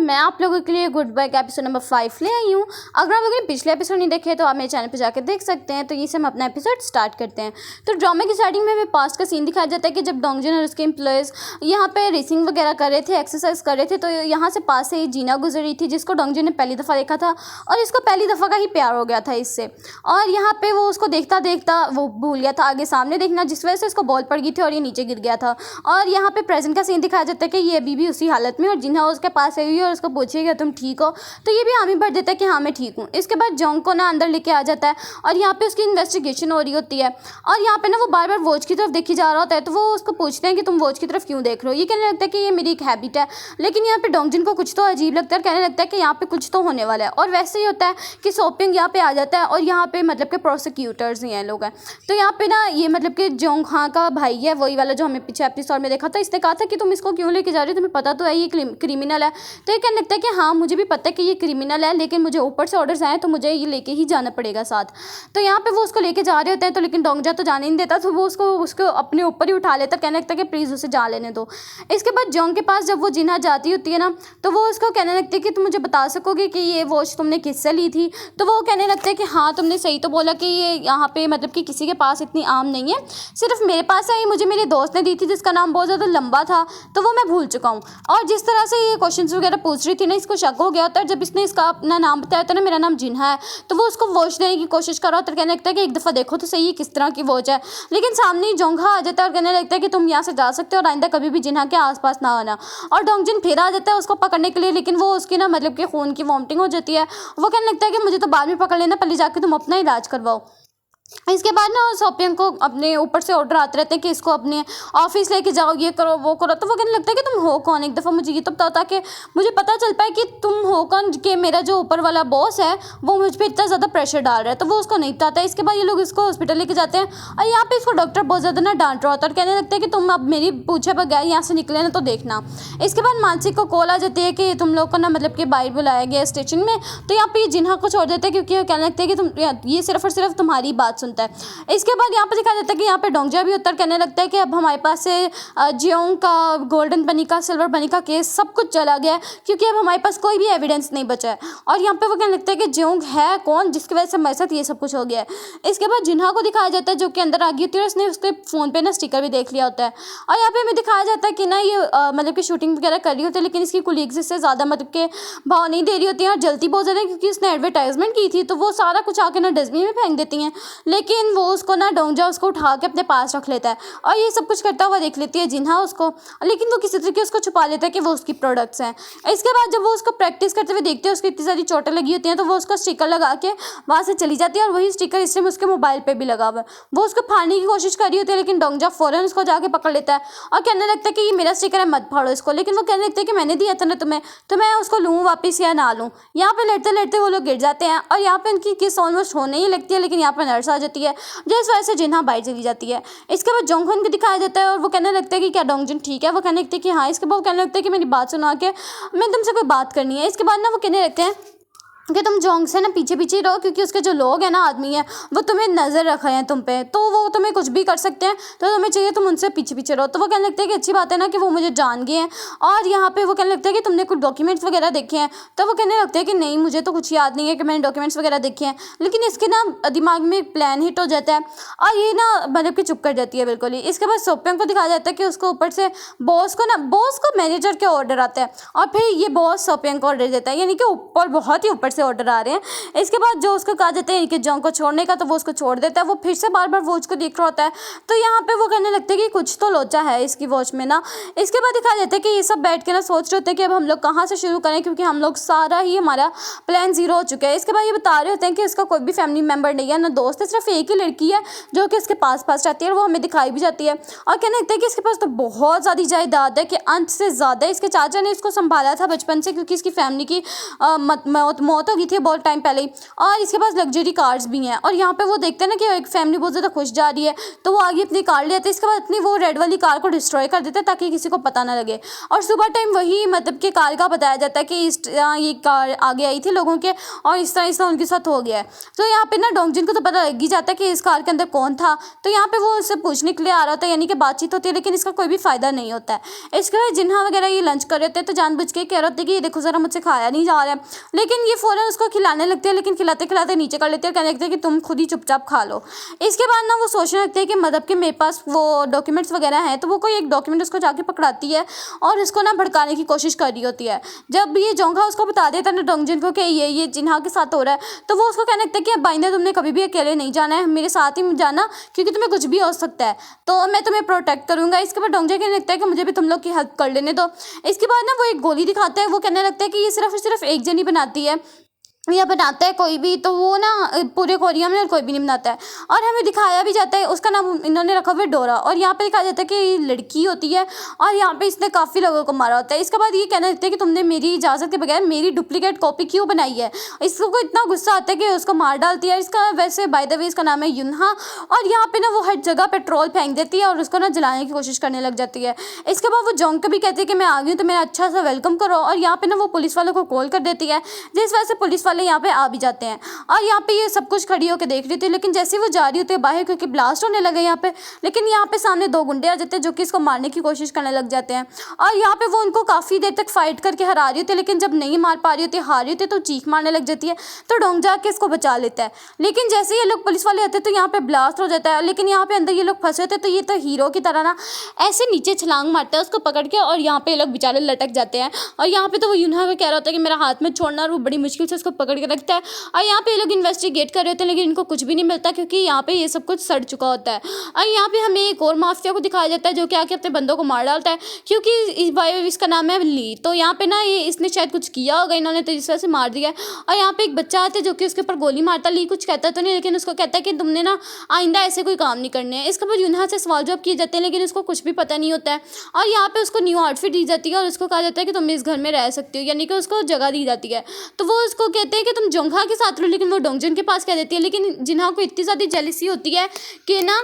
मैं आप लोगों के लिए गुड बाय का एपिसोड नंबर 5 ले आई हूँ। अगर आप लोगों ने पिछले एपिसोड नहीं देखे तो आप मेरे चैनल पर जाकर देख सकते हैं। तो ये से हम अपना एपिसोड स्टार्ट करते हैं। तो ड्रामे की स्टार्टिंग में पास्ट का सीन दिखाया जाता है कि जब डोंगजन और उसके एम्प्लॉयज़ यहाँ पे रेसिंग वगैरह कर रहे थे, एक्सरसाइज कर रहे थे, तो यहाँ से पास से ही जीना गुजर रही थी जिसको डोंगजन ने पहली दफ़ा देखा था और इसको पहली दफ़ा का ही प्यार हो गया था इससे। और यहाँ पे वो उसको देखता देखता वो भूल गया था आगे सामने देखना, जिस वजह से उसको बॉल पड़ गई थी और ये नीचे गिर गया था। और यहाँ पे प्रेजेंट का सीन दिखाया जाता है कि ये अभी भी उसी हालत में और जिन्हा उसके पास आई हुई है और उसको पूछेगा तुम ठीक हो, तो ये भी हामी भर देता है कि हाँ मैं ठीक हूँ। इसके बाद जोंग को ना अंदर लेके आ जाता है और यहाँ पे उसकी इन्वेस्टिगेशन हो रही होती है और यहाँ पे ना वो बार बार वॉच की तरफ देखी जा रहा होता है। तो वो उसको पूछते हैं कि तुम वॉच की तरफ क्यों देख रहे हो। ये कहने लगता है कि ये मेरी एक हैबिट है। लेकिन यहाँ पे डोंगजन को कुछ तो अजीब लगता है, कहने लगता है कि यहाँ पे कुछ तो होने वाला है। और वैसे ही होता है कि सोपिंग यहाँ पे आ जाता है और यहाँ पे मतलब कि प्रोसिक्यूटर्स ही हैं लोग हैं। तो यहाँ पे ना ये मतलब कि जोंग हाँ का भाई है, वही वाला जो हमें पीछे एपिसोड में देखा था। इसने कहा था कि तुम इसको क्यों लेके जा रहे हो, तुम्हें पता तो है ये क्रिमिनल है। तो ये कहने लगता है कि हाँ मुझे भी पता है कि ये क्रिमिनल है, लेकिन मुझे ऊपर से ऑर्डर्स आए तो मुझे ये लेके ही जाना पड़ेगा साथ। तो यहाँ पे वो उसको लेके जा रहे होते हैं, तो लेकिन डोंगजा तो जाने नहीं देता, तो वो उसको अपने ऊपर ही उठा लेता, कहने लगता है कि प्लीज़ उसे जा लेने दो। इसके बाद जोंग के पास जब वो जिन्हा जाती होती है ना, तो वो उसको कहने लगती है कि तुम मुझे बता सकोगे कि ये वॉच तुमने किससे ली थी। तो वो कहने लगता है कि हाँ तुमने सही तो बोला कि ये यहाँ पे मतलब कि किसी के पास इतनी आम नहीं है, सिर्फ मेरे पास है। ये मुझे मेरे दोस्त ने दी थी जिसका नाम बहुत ज़्यादा लंबा था, तो वो मैं भूल चुका हूँ। और जिस तरह से ये क्वेश्चंस वगैरह पूछ रही थी ना, इसको शक हो गया होता है। जब इसने इसका अपना नाम बताया था ना, मेरा नाम जिन्हा है, तो वो उसको वॉच देने की कोशिश कर रहा होता है। कहने लगता है कि एक दफ़ा देखो तो सही है किस तरह की वॉच है। लेकिन सामने ही जोंगा आ जाता है और कहने लगता है कि तुम यहाँ से जा सकते हो और आइंदा कभी भी जिन्हा के आसपास ना आना। और डोंगजन फिर आ जाता है उसको पकड़ने के लिए, लेकिन वो उसकी ना मतलब कि खून की वॉमिटिंग हो जाती है। वो कहने लगता है कि मुझे तो बाद में पकड़ लेना, पहले जाके तुम अपना इलाज करवाओ। इसके बाद ना सोपियंग को अपने ऊपर से ऑर्डर आते रहते हैं कि इसको अपने ऑफिस लेके जाओ, ये करो वो करो। तो वो कहने लगता है कि तुम हो कौन, एक दफ़ा मुझे ये तो बताओ ताकि मुझे पता चल पाए कि तुम हो कौन, कि मेरा जो ऊपर वाला बॉस है वो मुझ पर इतना ज़्यादा प्रेशर डाल रहा है। तो वो उसको नहीं बताता है। इसके बाद ये लोग इसको हॉस्पिटल लेके जाते हैं और यहाँ पे इसको डॉक्टर बहुत ज़्यादा ना डांट रहा होता है और कहने लगता है कि तुम अब मेरी पूछे बगैर यहाँ से निकले ना तो देखना। इसके बाद मानसिक को कॉल आ जाती है कि तुम लोग को ना मतलब कि बाहर बुलाया गया स्टेशन में। तो यहाँ पे जिन्हा को छोड़ देते हैं क्योंकि वो कहने लगते हैं कि तुम ये सिर्फ और सिर्फ तुम्हारी बात सुनता है। इसके बाद यहाँ पे दिखाया जाता है कि यहाँ पे डोंगजा भी उत्तर कहने लगता है कि अब हमारे पास से जियोंग का गोल्डन बनी का सिल्वर बनी का केस सब कुछ चला गया है, क्योंकि अब हमारे पास कोई भी एविडेंस नहीं बचा है। और यहाँ पे वो कहने लगता है कि जियोंग है कौन जिसकी वजह से हमारे साथ ये सब कुछ हो गया है। इसके बाद जिन्हा को दिखाया जाता है जो कि अंदर आ गई होती है और उसने उसके फ़ोन पे ना स्टिकर भी देख लिया होता है। और यहाँ पे हमें दिखाया जाता है कि ना ये मतलब कि शूटिंग वगैरह कर रही होती है, लेकिन इसकी कुलीग्स इससे ज़्यादा मतलब के भाव नहीं दे रही होती हैं और जलती बहुत ज़्यादा, क्योंकि उसने एडवर्टाइजमेंट की थी। तो वो सारा कुछ आके ना डस्टबिन में फेंक देती हैं, लेकिन वो उसको ना डोंगजा उसको उठा के अपने पास रख लेता है और ये सब कुछ करता हुआ देख लेती है जिन्हा उसको, लेकिन वो किसी तरीके उसको छुपा लेता है कि वो उसकी प्रोडक्ट्स हैं। इसके बाद जब वो उसको प्रैक्टिस करते हुए देखते हैं, उसको इतनी सारी चोटें लगी होती हैं, तो वो उसका स्टिकर लगा के वहाँ से चली जाती है और वही स्टिकर इस टाइम उसके मोबाइल पे भी लगा हुआ है। वो उसको फाड़ने की कोशिश कर रही होती है, लेकिन डोंगजा फौरन उसको जाके पकड़ लेता है और कहने लगता है कि ये मेरा स्टिकर है, मत फाड़ो इसको। लेकिन वो कहने लगता है कि मैंने दिया था ना तुम्हें, तो मैं उसको लूँ वापस या ना लूँ। यहाँ पे लड़ते लड़ते वो लोग गिर जाते हैं और यहाँ पे उनकी किस ऑलमोस्ट होने ही लगती है, लेकिन यहाँ पर नर्स आ जाती है जिस वजह से जिन्हा बाहर चली जाती है। इसके बाद जोंगहन को दिखाया जाता है और वो कहने लगता है कि क्या डोंगजन ठीक है। वो कहने लगते हैं कि हाँ। इसके बाद वो कहने लगता है कि मेरी बात सुना के मैं तुमसे कोई बात करनी है। इसके बाद ना वो कहने लगते हैं कि तुम जोंग से ना पीछे पीछे रहो, क्योंकि उसके जो लोग हैं ना आदमी हैं वो तुम्हें नज़र रखे हैं तुम पे, तो वो तुम्हें कुछ भी कर सकते हैं, तो तुम्हें चाहिए तुम उनसे पीछे पीछे रहो। तो वो कहने लगता है कि अच्छी बात है ना कि वो मुझे जान गए हैं। और यहाँ पे वो कहने लगता है कि तुमने कुछ डॉक्यूमेंट्स वगैरह देखे हैं। तो वो कहने लगते हैं कि नहीं मुझे तो कुछ याद नहीं है कि मैंने डॉक्यूमेंट्स वगैरह देखे हैं। लेकिन इसके ना दिमाग में एक प्लान हिट हो जाता है और ये ना मतलब कि चुप कर जाती है बिल्कुल ही। इसके बाद सोपियंग को दिखाया जाता है कि उसको ऊपर से बॉस को मैनेजर के ऑर्डर आता है और फिर ये बॉस सोपियंग को ऑर्डर देता है, यानी कि ऊपर बहुत ही ऊपर से ऑर्डर आ रहे हैं। इसके बाद जो उसको कहा जाता है कि जोंग को छोड़ने का, तो वो उसको छोड़ देता है। वो फिर से बार बार वॉच को देख रहा होता है, तो यहाँ पे वो कहने लगता है कि कुछ तो लोचा है इसकी वॉच में ना। इसके बाद दिखाया जाता है कि ये सब बैठ के ना सोच रहे होते हैं कि अब हम लोग कहाँ से शुरू करें, क्योंकि हम लोग सारा ही हमारा प्लान ज़ीरो हो चुका है। इसके बाद ये बता रहे होते हैं कि इसका कोई भी फैमिली मेम्बर नहीं है, ना दोस्त है, सिर्फ एक ही लड़की है जो कि इसके पास रहती है और वो हमें दिखाई भी जाती है। और कहने लगता है कि इसके पास तो बहुत ज़्यादा जायदाद है कि अंत से ज़्यादा इसके चाचा ने इसको संभाला था बचपन से, क्योंकि इसकी फैमिली की मौत मौत हो गई थी बहुत टाइम पहले ही, और इसके पास लग्जरी कार्स भी हैं। और यहाँ पे वो देखते हैं ना कि एक फैमिली बहुत ज़्यादा खुश जा रही है, तो वो आगे अपनी कार ले आते हैं। इसके बाद अपनी वो रेड वाली कार को डिस्ट्रॉय कर देते हैं ताकि किसी को पता ना लगे। और सुबह टाइम वही मतलब कि कार का बताया जाता है कि इस ये कार आगे आई थी लोगों के, और इस तरह उनके साथ हो गया है। तो यहाँ पे ना डोंगजिन को तो पता लग ही जाता है कि इस कार के अंदर कौन था। तो यहाँ पे वो उससे पूछने के लिए आ रहा होता है, यानी कि बातचीत होती है, लेकिन इसका कोई भी फायदा नहीं होता है। इसके बाद जिन्हा वगैरह ये लंच कर रहे थे तो जानबूझ के कह रहे होते कि ये देखो ज़रा मुझसे खाया नहीं जा रहा है, लेकिन ये फ़ौरन उसको खिलाने लगते हैं, लेकिन खिलाते खिलाते नीचे कर लेते हैं और कहने लगते हैं कि तुम खुद ही चुपचाप खा लो। इसके बाद ना वो सोचने लगते हैं कि मतलब कि मेरे पास वो डॉक्यूमेंट्स वगैरह हैं, तो वो कोई एक डॉक्यूमेंट उसको जाके पकड़ाती है और उसको ना भड़काने की कोशिश कर रही होती है। जब ये जोंगा उसको बता देता है ना डोंगजिन को कि ये जिन्हा के साथ हो रहा है, तो वो उसको कहने लगता है कि अब बाइंदा तुमने कभी भी अकेले नहीं जाना है, मेरे साथ ही जाना, क्योंकि तुम्हें कुछ भी हो सकता है, तो मैं तुम्हें प्रोटेक्ट करूंगा। इसके बाद डोंगजिन कहने लगता है कि मुझे भी तुम लोग की हेल्प कर लेने दो। इसके बाद ना वो एक गोली दिखाता है, वो कहने लगता है कि ये सिर्फ और सिर्फ एक जन ही बनाती है या बनाता है कोई भी, तो वो ना पूरे कोरिया में और कोई भी नहीं बनाता है। और हमें दिखाया भी जाता है, उसका नाम इन्होंने रखा हुआ है डोरा, और यहाँ पे दिखाया जाता है कि ये लड़की होती है और यहाँ पे इसने काफ़ी लोगों को मारा होता है। इसके बाद ये कहने लगते हैं कि तुमने मेरी इजाज़त के बगैर मेरी डुप्लीकेट कॉपी क्यों बनाई है। इसको इतना गुस्सा आता है कि उसको मार डालती है। इसका वैसे बाय द वे इसका नाम है युन्हा, और यहाँ पे ना वो हर जगह पेट्रोल फेंक देती है और उसको ना जलाने की कोशिश करने लग जाती है। इसके बाद वो जोंग को भी कहती है कि मैं आ गई हूँ तो मेरा अच्छा सा वेलकम करो, और यहाँ पे ना वो पुलिस वालों को कॉल कर देती है, जिस वजह से पुलिस वाले यहाँ पे आ भी जाते हैं। और यहाँ पे ये सब कुछ खड़ी होकर देख रही थी, लेकिन जैसे ही वो जा रही होती है बाहर, क्योंकि ब्लास्ट होने लगे यहाँ पे, लेकिन यहाँ पे सामने दो गुंडे आ जाते हैं जो कि इसको मारने की कोशिश करने लग जाते हैं। और यहाँ पे वो उनको काफ़ी देर तक फाइट करके हरा रही होती है, लेकिन जब नहीं मार पा रही होती, हार रही होती, तो चीख मारने लग जाती है। तो डोंग जाके इसको बचा लेता है, लेकिन जैसे ये लोग पुलिस वाले आते हैं तो यहाँ पे ब्लास्ट हो जाता है। लेकिन यहाँ पे अंदर ये लोग फंसे होते हैं, तो ये तो हीरो की तरह ना ऐसे नीचे छलांग मारता है उसको पकड़ के, और यहाँ पे ये लोग बेचारे लटक जाते हैं। और यहाँ पे तो वो यूनहा को कह रहा होता है कि मेरा हाथ में छोड़ना, और वो बड़ी मुश्किल से उसको पकड़ के रखता है। और यहाँ पे ये लोग इन्वेस्टिगेट कर रहे होते हैं, लेकिन इनको कुछ भी नहीं मिलता, क्योंकि यहाँ पे ये सब कुछ सड़ चुका होता है। और यहाँ पे हमें एक और माफिया को दिखाया जाता है जो कि आके अपने बंदों को मार डालता है, क्योंकि इसका नाम है ली। तो यहाँ पे ना ये इसने शायद कुछ किया होगा इन्होंने, तो इस वजह से मार दिया है। और यहाँ पे एक बच्चा आता है जो कि उसके ऊपर गोली मारता है। ली कुछ कहता तो नहीं, लेकिन उसको कहता है कि तुमने ना आइंदा ऐसे कोई काम नहीं करने हैं। इसके बाद यूनहा से सवाल जवाब किए जाते हैं, लेकिन उसको कुछ भी पता नहीं होता है। और यहाँ पे उसको न्यू आउटफिट दी जाती है और उसको कहा जाता है कि तुम इस घर में रह सकती हो, यानी कि उसको जगह दी जाती है। तो वो उसको कहते हैं कि तुम जोंगा के साथ रहो, लेकिन वो डोंगजिन के पास कह देती है। लेकिन जिन्हा को इतनी ज़्यादा जेलसी होती है कि ना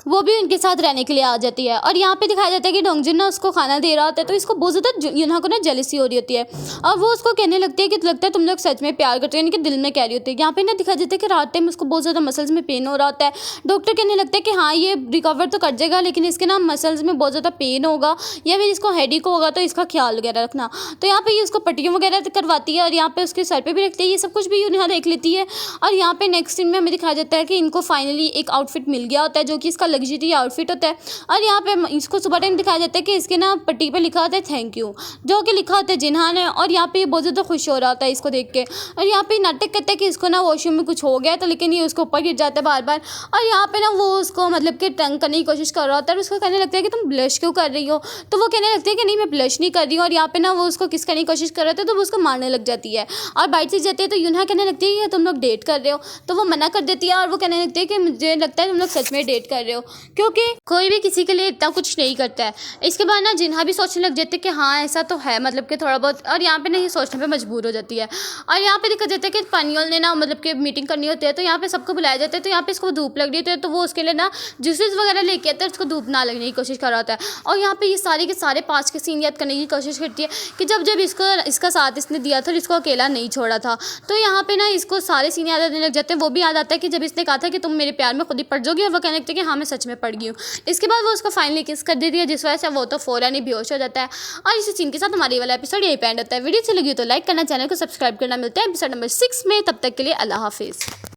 वो भी उनके साथ रहने के लिए आ जाती है। और यहाँ पे दिखाया जाता है कि डोंगजिन ना उसको खाना दे रहा होता है, तो इसको बहुत ज़्यादा यूनहा को ना जेलसी हो रही होती है, और वो उसको कहने लगती है कि लगता है तुम लोग सच में प्यार करते हो, यानी कि दिल में कह रही होती है। यहाँ पे ना दिखाया जाता है कि रात टाइम उसको बहुत ज़्यादा मसल्स में पेन हो रहा होता है। डॉक्टर कहने लगता है कि हाँ ये रिकवर तो कर जाएगा, लेकिन इसके ना मसल्स में बहुत ज़्यादा पेन होगा या फिर इसको हेडेक होगा, तो इसका ख्याल वगैरह रखना। तो यहाँ पे ये उसको पट्टियों वगैरह करवाती है और यहाँ पे उसके सर पे भी रखती है। ये सब कुछ भी यूनहा देख लेती है। और यहाँ पे नेक्स्ट सीन में हमें दिखाया जाता है कि इनको फाइनली एक आउटफिट मिल गया होता है जो कि इसका लग्जरी आउटफिट होता है। और यहाँ पे इसको सुबह टाइम दिखाया जाता है कि इसके ना पट्टी पे लिखा होता है थैंक यू, जो कि लिखा होता है जिन्हा ने। और यहाँ पे ये बहुत ज़्यादा खुश हो रहा होता है इसको देख के। और यहाँ पे नाटक करता है कि इसको ना वॉशरूम में कुछ हो गया, तो लेकिन ये उसको ऊपर गिर जाता है बार बार। और यहाँ पे ना वो उसको मतलब कि तंग करने की कोशिश कर रहा होता है, और उसको कहने लगता है कि तुम ब्लश क्यों कर रही हो। तो वो कहने लगती है कि नहीं मैं ब्लश नहीं कर रही हूँ। और यहाँ पे ना वो उसको किस करने की कोशिश कर रहे थे, तो वो उसको मारने लग जाती है और बाइट से जाती है। तो यूनहा कहने लगती है कि तुम लोग डेट कर रहे हो, तो वो मना कर देती है। और वो कहने लगती है कि मुझे लगता है तुम लोग सच में डेट कर रहे हो, क्योंकि कोई भी किसी के लिए इतना कुछ नहीं करता है। इसके बाद ना जिन्हा भी सोचने लग जाते हैं कि हाँ ऐसा तो है, मतलब कि थोड़ा बहुत। और यहाँ पे ना ये सोचने पे मजबूर हो जाती है। और यहाँ पे दिखा जाता है कि पानियोल ने ना मतलब कि मीटिंग करनी होती है, तो यहाँ पे सबको बुलाया जाता है। तो यहाँ पे इसको धूप लग रही होती है, तो वो उसके लिए ना जूसेस वगैरह लेके आते हैं, उसको धूप ना लगने की कोशिश कर रहा होता है। और यहाँ पे ये सारे के सारे पास्ट के सीन याद करने की कोशिश करती है कि जब जब इसका साथ इसने दिया था, इसको अकेला नहीं छोड़ा था। तो यहाँ पे ना इसको सारे सीन याद आने लग जाते हैं। वो भी याद आता है कि जब इसने कहा था कि तुम मेरे प्यार में खुद ही पड़ जाओगी, और वो कहने लगते हैं कि हाँ मैं सच में पड़ गई हूँ। इसके बाद वो उसको फाइनली किस कर देती है, जिस वजह से वो तो फौरन ही बेहोश हो जाता है। और इसी सीन के साथ हमारे वाला एपिसोड यही पे एंड होता है। वीडियो अच्छी लगी तो लाइक करना, चैनल को सब्सक्राइब करना। मिलते हैं एपिसोड नंबर 6 में, तब तक के लिए अल्लाह हाफिज़।